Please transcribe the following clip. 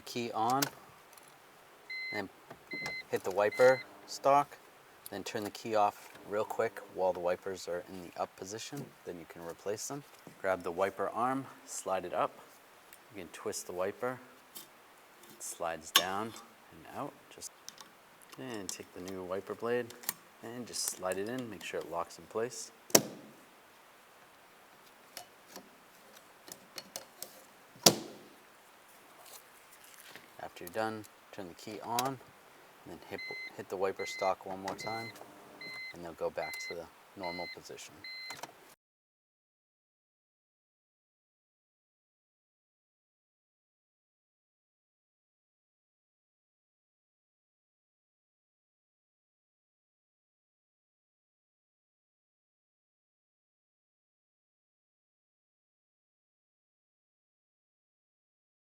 key on, and hit the wiper stalk, then turn the key off real quick while the wipers are in the up position, then you can replace them. Grab the wiper arm, slide it up, you can twist the wiper, it slides down and out, and take the new wiper blade and just slide it in, make sure it locks in place. After you're done, turn the key on, and then hit the wiper stalk one more time, and they'll go back to the normal position.